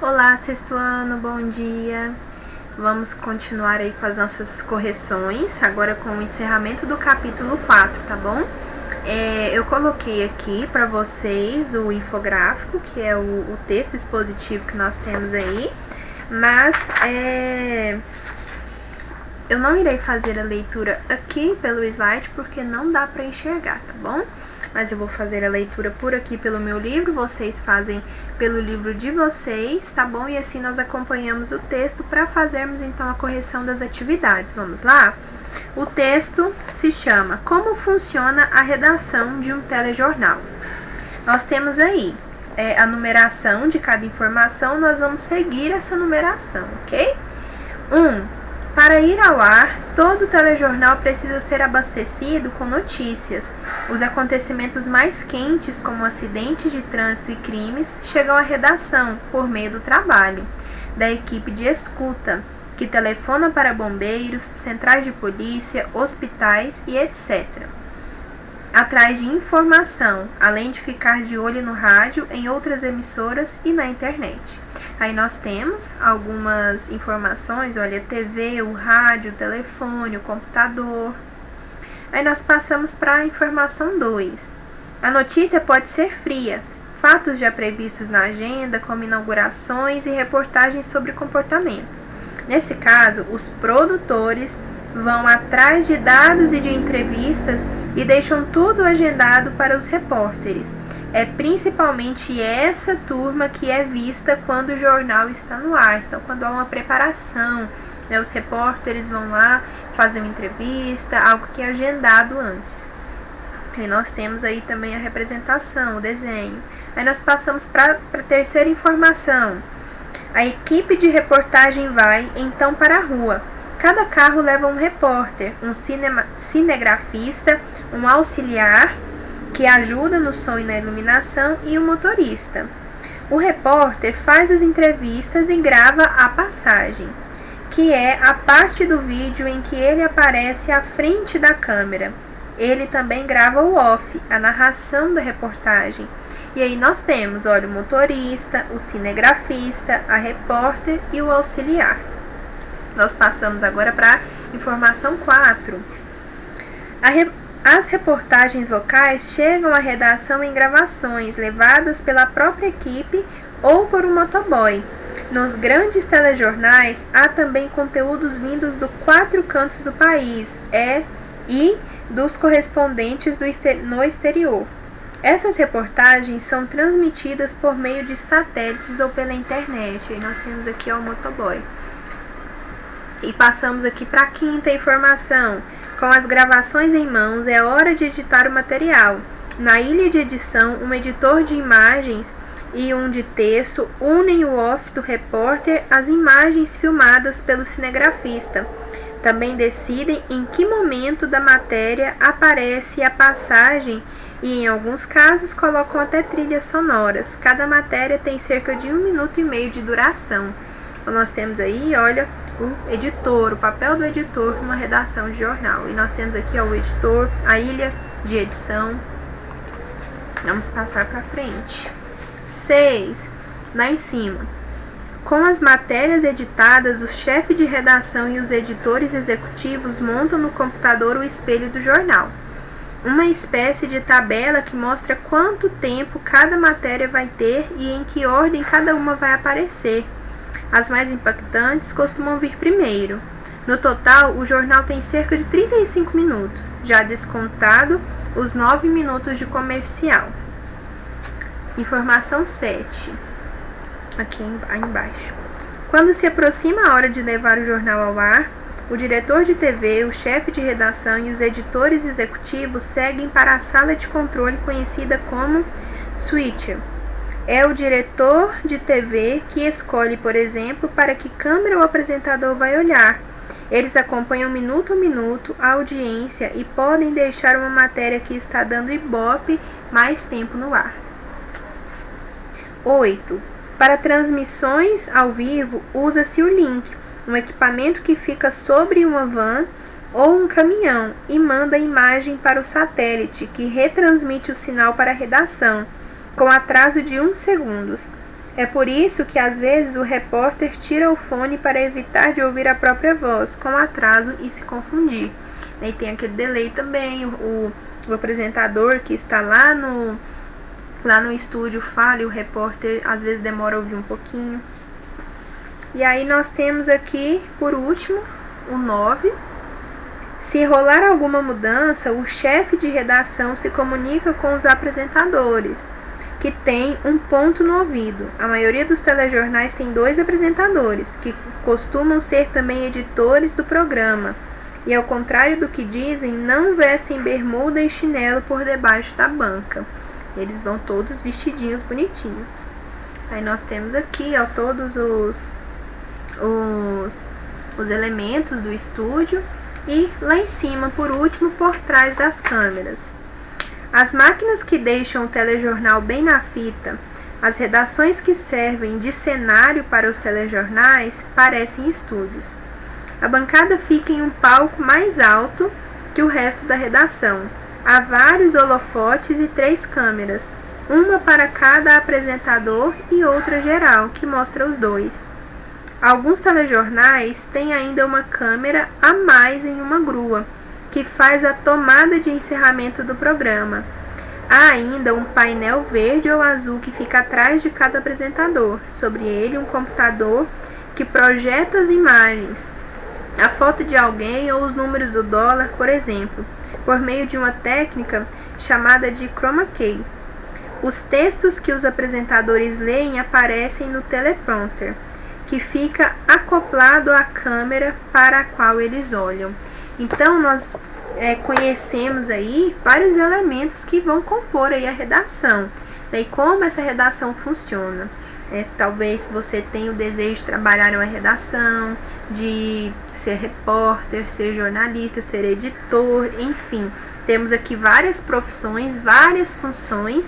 Olá, sexto ano, bom dia. Vamos continuar aí com as nossas correções, agora com o encerramento do capítulo 4, tá bom? Eu coloquei aqui para vocês o infográfico, que é o texto expositivo que nós temos aí, mas eu não irei fazer a leitura aqui pelo slide porque não dá para enxergar, tá bom? Mas eu vou fazer a leitura por aqui pelo meu livro, vocês fazem pelo livro de vocês, tá bom? E assim nós acompanhamos o texto para fazermos então a correção das atividades. Vamos lá? O texto se chama Como funciona a redação de um telejornal. Nós temos aí a numeração de cada informação, nós vamos seguir essa numeração, ok? 1. Para ir ao ar, todo telejornal precisa ser abastecido com notícias. Os acontecimentos mais quentes, como acidentes de trânsito e crimes, chegam à redação por meio do trabalho da equipe de escuta, que telefona para bombeiros, centrais de polícia, hospitais e etc. Atrás de informação, além de ficar de olho no rádio, em outras emissoras e na internet. Aí nós temos algumas informações, olha, TV, o rádio, o telefone, o computador. Aí nós passamos para a informação 2. A notícia pode ser fria, fatos já previstos na agenda, como inaugurações e reportagens sobre comportamento. Nesse caso, os produtores vão atrás de dados e de entrevistas e deixam tudo agendado para os repórteres. É principalmente essa turma que é vista quando o jornal está no ar. Então, quando há uma preparação, os repórteres vão lá fazer uma entrevista, algo que é agendado antes. Aí nós temos aí também a representação, o desenho. Aí nós passamos para a terceira informação. A equipe de reportagem vai, então, para a rua. Cada carro leva um repórter, um cinegrafista, um auxiliar, que ajuda no som e na iluminação, e o motorista. O repórter faz as entrevistas e grava a passagem, que é a parte do vídeo em que ele aparece à frente da câmera. Ele também grava o off, a narração da reportagem. E aí nós temos, olha, o motorista, o cinegrafista, a repórter e o auxiliar. Nós passamos agora para a informação 4. As reportagens locais chegam à redação em gravações levadas pela própria equipe ou por um motoboy. Nos grandes telejornais há também conteúdos vindos dos 4 cantos do país e dos correspondentes no exterior. Essas reportagens são transmitidas por meio de satélites ou pela internet. E nós temos aqui o motoboy. E passamos aqui para a quinta informação. Com as gravações em mãos, é hora de editar o material. Na ilha de edição, um editor de imagens e um de texto unem o off do repórter às imagens filmadas pelo cinegrafista. Também decidem em que momento da matéria aparece a passagem e, em alguns casos, colocam até trilhas sonoras. Cada matéria tem cerca de 1 minuto e meio de duração. Então, nós temos aí, olha, o editor, o papel do editor numa redação de jornal. E nós temos aqui, ó, o editor, a ilha de edição. Vamos passar para frente. 6. Lá em cima. Com as matérias editadas, o chefe de redação e os editores executivos montam no computador o espelho do jornal. Uma espécie de tabela que mostra quanto tempo cada matéria vai ter e em que ordem cada uma vai aparecer. As mais impactantes costumam vir primeiro. No total, o jornal tem cerca de 35 minutos, já descontado os 9 minutos de comercial. Informação 7. Aqui embaixo. Quando se aproxima a hora de levar o jornal ao ar, o diretor de TV, o chefe de redação e os editores executivos seguem para a sala de controle conhecida como switcher. É o diretor de TV que escolhe, por exemplo, para que câmera o apresentador vai olhar. Eles acompanham minuto a minuto a audiência e podem deixar uma matéria que está dando ibope mais tempo no ar. 8. Para transmissões ao vivo, usa-se o link, um equipamento que fica sobre uma van ou um caminhão e manda a imagem para o satélite, que retransmite o sinal para a redação, com atraso de 1 segundo. É por isso que às vezes o repórter tira o fone para evitar de ouvir a própria voz com atraso e se confundir. E tem aquele delay também, o apresentador que está lá no estúdio fala e o repórter às vezes demora a ouvir um pouquinho. E aí nós temos aqui, por último, o 9. Se rolar alguma mudança, o chefe de redação se comunica com os apresentadores, que tem um ponto no ouvido. A maioria dos telejornais tem 2 apresentadores, que costumam ser também editores do programa. E ao contrário do que dizem, não vestem bermuda e chinelo por debaixo da banca. Eles vão todos vestidinhos bonitinhos. Aí nós temos aqui, ó, todos os elementos do estúdio. E lá em cima, por último, por trás das câmeras. As máquinas que deixam o telejornal bem na fita, as redações que servem de cenário para os telejornais, parecem estúdios. A bancada fica em um palco mais alto que o resto da redação. Há vários holofotes e 3 câmeras, uma para cada apresentador e outra geral, que mostra os 2. Alguns telejornais têm ainda uma câmera a mais em uma grua, que faz a tomada de encerramento do programa. Há ainda um painel verde ou azul que fica atrás de cada apresentador. Sobre ele, um computador que projeta as imagens, a foto de alguém ou os números do dólar, por exemplo, por meio de uma técnica chamada de chroma key. Os textos que os apresentadores leem aparecem no teleprompter, que fica acoplado à câmera para a qual eles olham. Então, nós conhecemos aí vários elementos que vão compor aí a redação. E como essa redação funciona. Talvez você tenha o desejo de trabalhar em uma redação, de ser repórter, ser jornalista, ser editor, enfim. Temos aqui várias profissões, várias funções,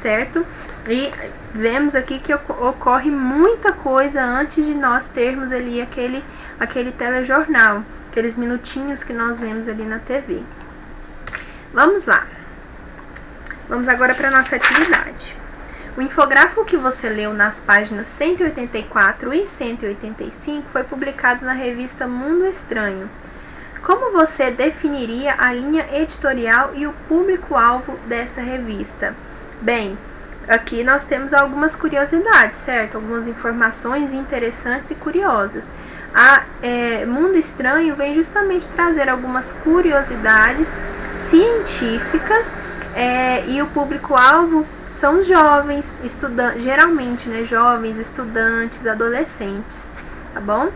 certo? E vemos aqui que ocorre muita coisa antes de nós termos ali aquele telejornal, aqueles minutinhos que nós vemos ali na TV. Vamos lá. Vamos agora para a nossa atividade. O infográfico que você leu nas páginas 184 e 185 foi publicado na revista Mundo Estranho. Como você definiria a linha editorial e o público-alvo dessa revista? Bem, aqui nós temos algumas curiosidades, certo? Algumas informações interessantes e curiosas. Mundo Estranho vem justamente trazer algumas curiosidades científicas e o público-alvo são os jovens, geralmente, né? Jovens, estudantes, adolescentes, tá bom?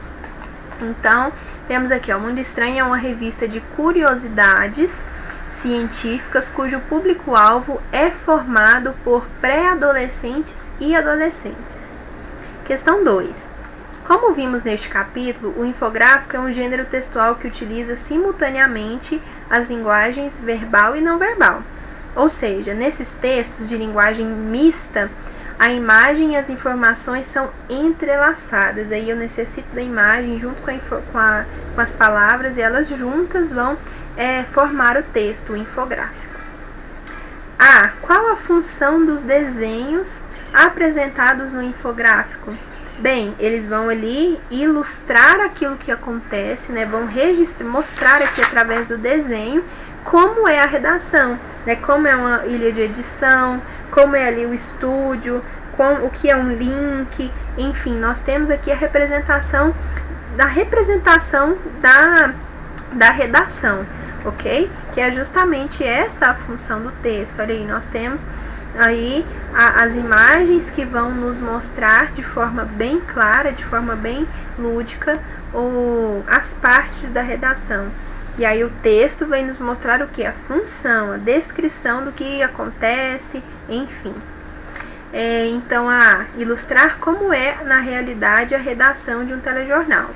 Então, temos aqui, ó, Mundo Estranho é uma revista de curiosidades científicas cujo público-alvo é formado por pré-adolescentes e adolescentes. Questão 2. Como vimos neste capítulo, o infográfico é um gênero textual que utiliza simultaneamente as linguagens verbal e não verbal. Ou seja, nesses textos de linguagem mista, a imagem e as informações são entrelaçadas. Aí eu necessito da imagem junto com as palavras e elas juntas vão formar o texto, o infográfico. Qual a função dos desenhos apresentados no infográfico? Bem, eles vão ali ilustrar aquilo que acontece, né? Vão mostrar aqui através do desenho como é a redação, né? Como é uma ilha de edição, como é ali o estúdio, o que é um link, enfim, nós temos aqui a representação da redação, ok? Que é justamente essa a função do texto. Olha aí, nós temos aí as imagens que vão nos mostrar de forma bem clara, de forma bem lúdica, as partes da redação. E aí o texto vem nos mostrar o que? A função, a descrição do que acontece, enfim. Então, ilustrar como é na realidade a redação de um telejornal.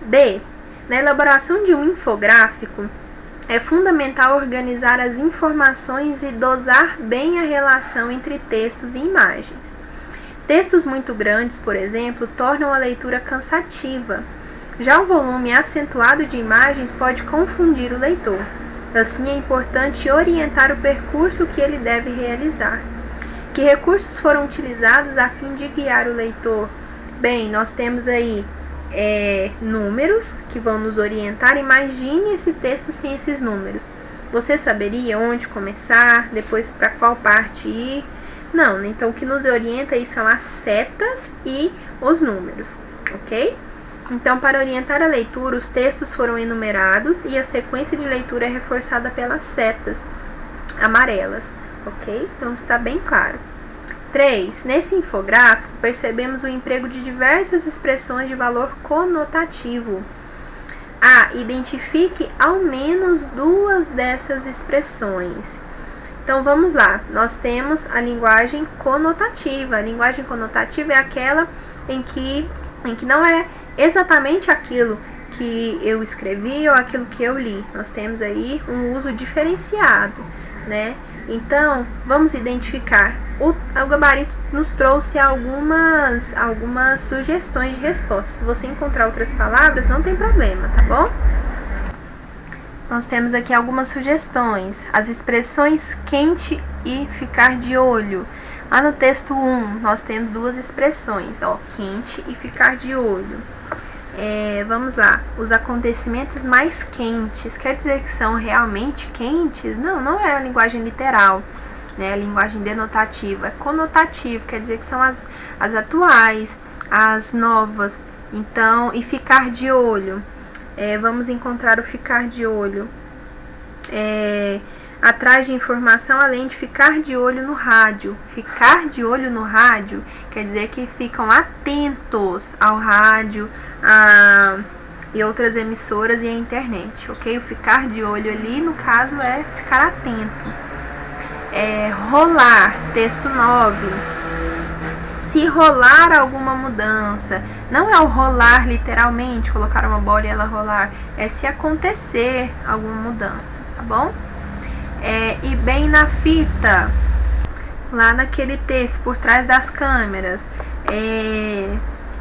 B. Na elaboração de um infográfico, é fundamental organizar as informações e dosar bem a relação entre textos e imagens. Textos muito grandes, por exemplo, tornam a leitura cansativa. Já o volume acentuado de imagens pode confundir o leitor. Assim, é importante orientar o percurso que ele deve realizar. Que recursos foram utilizados a fim de guiar o leitor? Bem, nós temos aí números que vão nos orientar. Imagine esse texto sem esses números. Você saberia onde começar, depois para qual parte ir? Não, então o que nos orienta aí são as setas e os números, ok? Então, para orientar a leitura, os textos foram enumerados e a sequência de leitura é reforçada pelas setas amarelas, ok? Então, está bem claro. 3. Nesse infográfico, percebemos o emprego de diversas expressões de valor conotativo. A. Identifique ao menos 2 dessas expressões. Então, vamos lá. Nós temos a linguagem conotativa. A linguagem conotativa é aquela em que não é exatamente aquilo que eu escrevi ou aquilo que eu li. Nós temos aí um uso diferenciado, né? Então, vamos identificar. O gabarito nos trouxe algumas sugestões de resposta. Se você encontrar outras palavras, não tem problema, tá bom? Nós temos aqui algumas sugestões. As expressões quente e ficar de olho. Lá no texto 1, nós temos 2 expressões, ó, quente e ficar de olho. Vamos lá, os acontecimentos mais quentes, quer dizer que são realmente quentes? Não, não é a linguagem literal, né? A linguagem denotativa, é conotativo, quer dizer que são as atuais, as novas. Então, e ficar de olho, vamos encontrar o ficar de olho. Atrás de informação, além de ficar de olho no rádio. Ficar de olho no rádio quer dizer que ficam atentos ao rádio e outras emissoras e à internet, ok? O ficar de olho ali, no caso, é ficar atento. Rolar, texto 9. Se rolar alguma mudança, não é o rolar literalmente, colocar uma bola e ela rolar, é se acontecer alguma mudança, tá bom? E bem na fita, lá naquele texto, por trás das câmeras,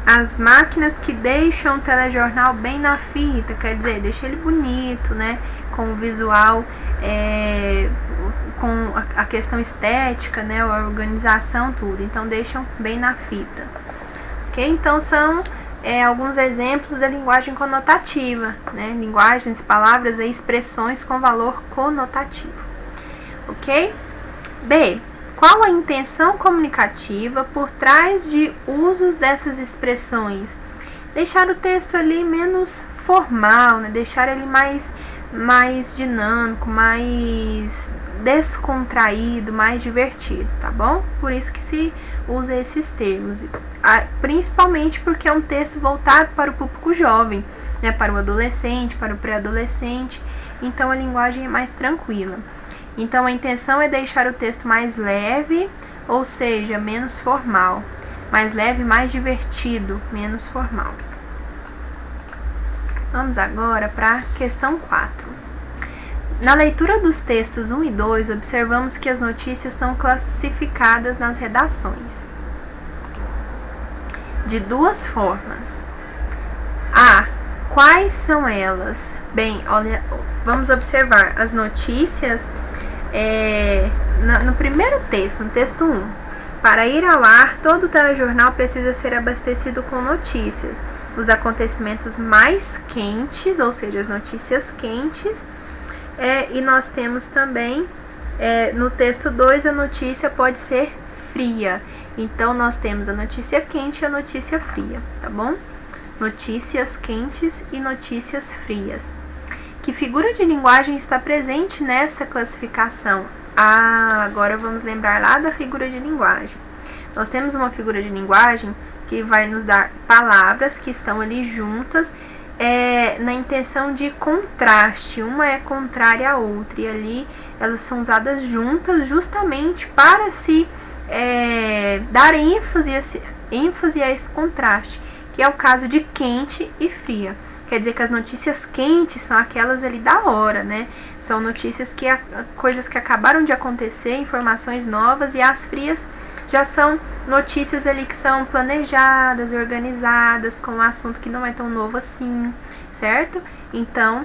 as máquinas que deixam o telejornal bem na fita, quer dizer, deixa ele bonito, né, com o visual, com a questão estética, né, a organização, tudo, então deixam bem na fita, ok? Então são alguns exemplos da linguagem conotativa, né, linguagens, palavras e expressões com valor conotativo. Ok? B. Qual a intenção comunicativa por trás de usos dessas expressões? Deixar o texto ali menos formal, né? Deixar ele mais dinâmico, mais descontraído, mais divertido, tá bom? Por isso que se usa esses termos, principalmente porque é um texto voltado para o público jovem, né? Para o adolescente, para o pré-adolescente, então a linguagem é mais tranquila. Então, a intenção é deixar o texto mais leve, ou seja, menos formal. Mais leve, mais divertido, menos formal. Vamos agora para a questão 4. Na leitura dos textos 1 e 2, observamos que as notícias são classificadas nas redações de 2 formas. A. Quais são elas? Bem, olha, vamos observar as notícias. No primeiro texto, no texto 1, para ir ao ar, todo telejornal precisa ser abastecido com notícias. Os acontecimentos mais quentes, ou seja, as notícias quentes. E nós temos também, no texto 2, a notícia pode ser fria. Então, nós temos a notícia quente e a notícia fria, tá bom? Notícias quentes e notícias frias. Que figura de linguagem está presente nessa classificação? Agora vamos lembrar lá da figura de linguagem. Nós temos uma figura de linguagem que vai nos dar palavras que estão ali juntas, na intenção de contraste. Uma é contrária à outra, e ali elas são usadas juntas justamente para se dar ênfase a esse contraste, que é o caso de quente e fria. Quer dizer que as notícias quentes são aquelas ali da hora, né? São notícias coisas que acabaram de acontecer, informações novas, e as frias já são notícias ali que são planejadas, organizadas, com um assunto que não é tão novo assim, certo? Então,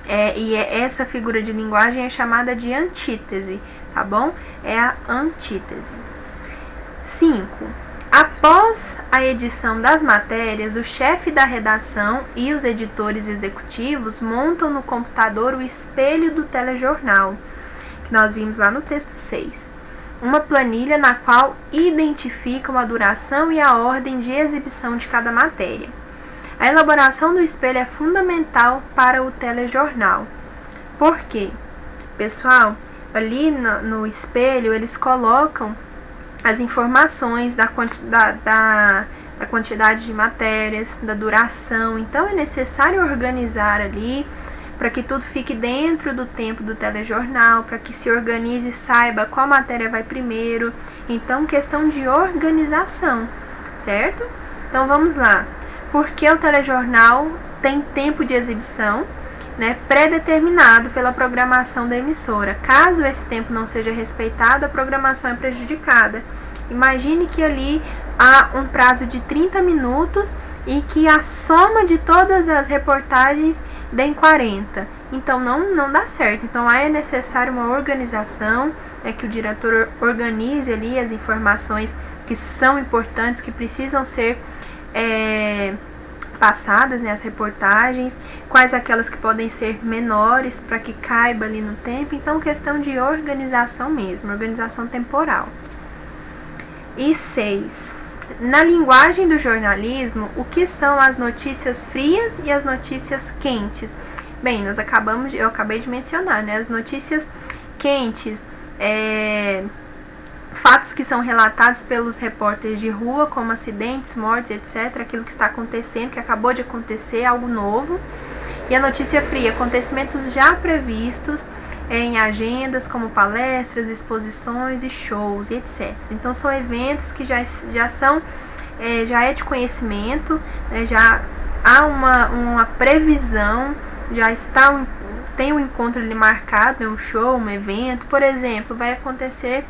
essa figura de linguagem é chamada de antítese, tá bom? É a antítese. 5. Após a edição das matérias, o chefe da redação e os editores executivos montam no computador o espelho do telejornal, que nós vimos lá no texto 6. Uma planilha na qual identificam a duração e a ordem de exibição de cada matéria. A elaboração do espelho é fundamental para o telejornal. Por quê? Pessoal, ali no espelho eles colocam as informações da quantidade de matérias, da duração. Então é necessário organizar ali para que tudo fique dentro do tempo do telejornal, para que se organize e saiba qual matéria vai primeiro. Então, questão de organização, certo? Então vamos lá. Porque o telejornal tem tempo de exibição, né, pré-determinado pela programação da emissora. Caso esse tempo não seja respeitado, a programação é prejudicada. Imagine que ali há um prazo de 30 minutos e que a soma de todas as reportagens dê 40. Então não dá certo. Então é necessário uma organização, que o diretor organize ali as informações que são importantes, que precisam ser passadas, né, as reportagens, quais aquelas que podem ser menores para que caiba ali no tempo. Então, questão de organização mesmo, organização temporal. E 6. Na linguagem do jornalismo, o que são as notícias frias e as notícias quentes? Bem, eu acabei de mencionar, né, as notícias quentes, fatos que são relatados pelos repórteres de rua, como acidentes, mortes, etc., aquilo que está acontecendo, que acabou de acontecer, algo novo. E a notícia fria, acontecimentos já previstos em agendas, como palestras, exposições e shows, e etc. Então, são eventos que já é de conhecimento, né, já há uma previsão, tem um encontro ali marcado, um show, um evento. Por exemplo, vai acontecer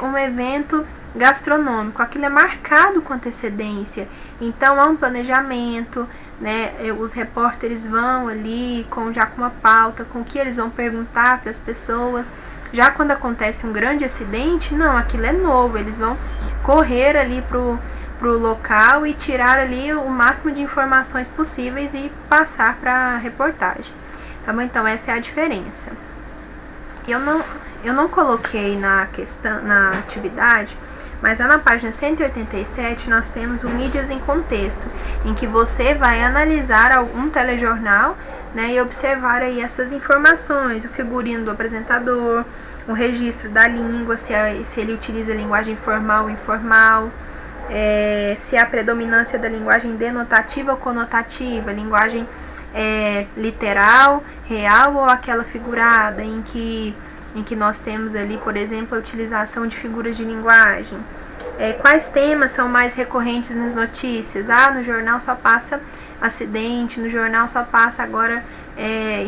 um evento gastronômico, aquilo é marcado com antecedência, então há um planejamento, né? Os repórteres vão ali já com uma pauta, com o que eles vão perguntar para as pessoas. Já quando acontece um grande acidente, não, aquilo é novo, eles vão correr ali pro local e tirar ali o máximo de informações possíveis e passar para a reportagem, tá bom? Então essa é a diferença. Eu não coloquei na atividade, mas lá na página 187 nós temos o Mídias em Contexto, em que você vai analisar algum telejornal, né, e observar aí essas informações, o figurino do apresentador, o registro da língua, se ele utiliza linguagem formal ou informal, se há predominância da linguagem denotativa ou conotativa, linguagem literal, real ou aquela figurada, em que nós temos ali, por exemplo, a utilização de figuras de linguagem. Quais temas são mais recorrentes nas notícias? No jornal só passa acidente, no jornal só passa agora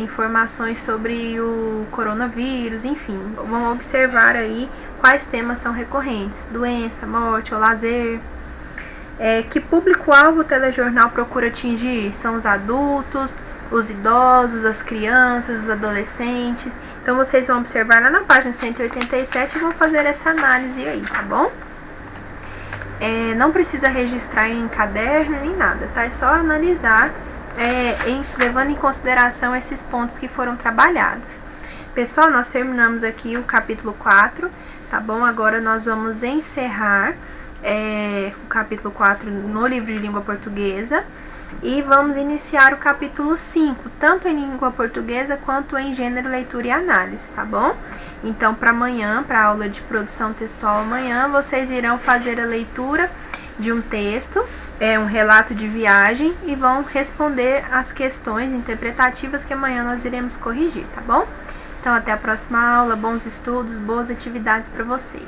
informações sobre o coronavírus, enfim. Vamos observar aí quais temas são recorrentes: doença, morte ou lazer. Que público-alvo o telejornal procura atingir? São os adultos, os idosos, as crianças, os adolescentes. Então, vocês vão observar lá na página 187 e vão fazer essa análise aí, tá bom? Não precisa registrar em caderno nem nada, tá? É só analisar, levando em consideração esses pontos que foram trabalhados. Pessoal, nós terminamos aqui o capítulo 4, tá bom? Agora nós vamos encerrar o capítulo 4 no livro de língua portuguesa. E vamos iniciar o capítulo 5, tanto em língua portuguesa quanto em gênero, leitura e análise, tá bom? Então, para amanhã, para a aula de produção textual amanhã, vocês irão fazer a leitura de um texto, um relato de viagem, e vão responder as questões interpretativas que amanhã nós iremos corrigir, tá bom? Então, até a próxima aula, bons estudos, boas atividades para vocês.